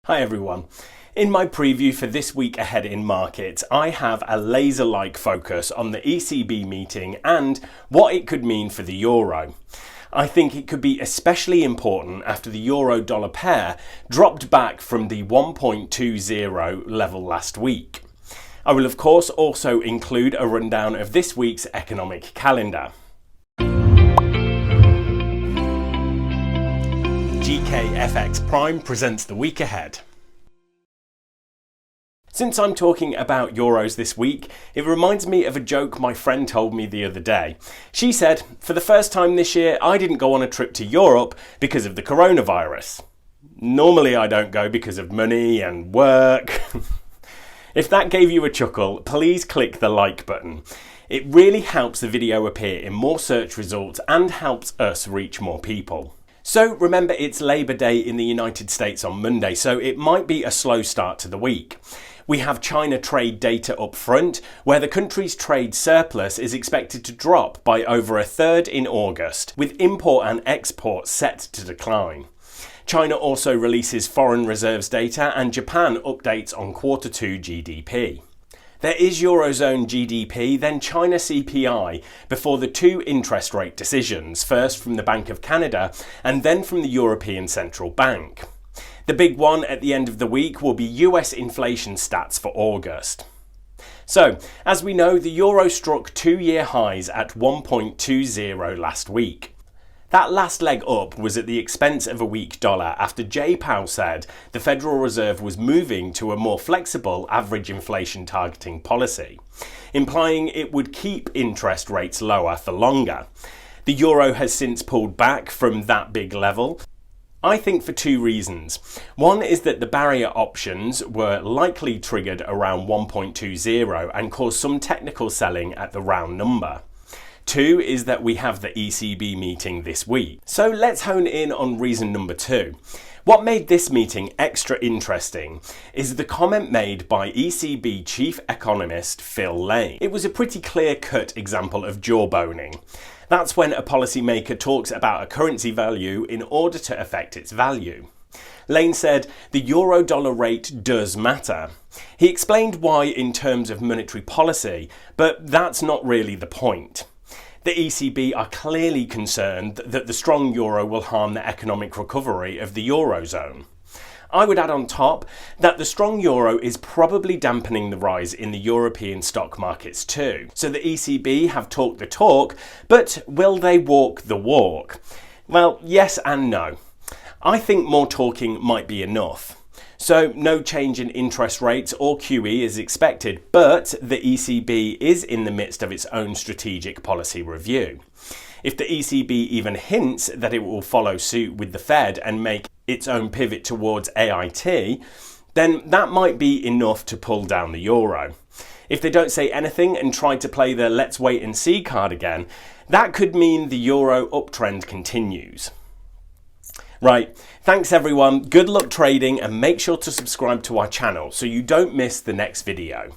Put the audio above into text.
Hi everyone. In my preview for this week ahead in markets, I have a laser-like focus on the ECB meeting and what it could mean for the euro. I think it could be especially important after the euro-dollar pair dropped back from the 1.20 level last week. I will of course also include a rundown of this week's economic calendar. GKFX Prime presents the week ahead. Since I'm talking about euros this week, it reminds me of a joke my friend told me the other day. She said, for the first time this year, I didn't go on a trip to Europe because of the coronavirus. Normally I don't go because of money and work. If that gave you a chuckle, please click the like button. It really helps the video appear in more search results and helps us reach more people. So remember, it's Labour Day in the United States on Monday, so it might be a slow start to the week. We have China trade data up front, where the country's trade surplus is expected to drop by over a third in August, with import and export set to decline. China also releases foreign reserves data and Japan updates on Q2 GDP. There is Eurozone GDP, then China CPI, before the two interest rate decisions, first from the Bank of Canada and then from the European Central Bank. The big one at the end of the week will be US inflation stats for August. So, as we know, the euro struck two-year highs at 1.20 last week. That last leg up was at the expense of a weak dollar after Jay Powell said the Federal Reserve was moving to a more flexible average inflation targeting policy, implying it would keep interest rates lower for longer. The euro has since pulled back from that big level, I think for two reasons. One is that the barrier options were likely triggered around 1.20 and caused some technical selling at the round number. Two is that we have the ECB meeting this week. So let's hone in on reason number two. What made this meeting extra interesting is the comment made by ECB chief economist Phil Lane. It was a pretty clear-cut example of jawboning. That's when a policymaker talks about a currency value in order to affect its value. Lane said the euro-dollar rate does matter. He explained why in terms of monetary policy, but that's not really the point. The ECB are clearly concerned that the strong euro will harm the economic recovery of the eurozone. I would add on top that the strong euro is probably dampening the rise in the European stock markets too. So the ECB have talked the talk, but will they walk the walk? Well, yes and no. I think more talking might be enough. So no change in interest rates or QE is expected, but the ECB is in the midst of its own strategic policy review. If the ECB even hints that it will follow suit with the Fed and make its own pivot towards AIT, then that might be enough to pull down the euro. If they don't say anything and try to play the let's wait and see card again, that could mean the euro uptrend continues. Right, thanks everyone, good luck trading and make sure to subscribe to our channel so you don't miss the next video.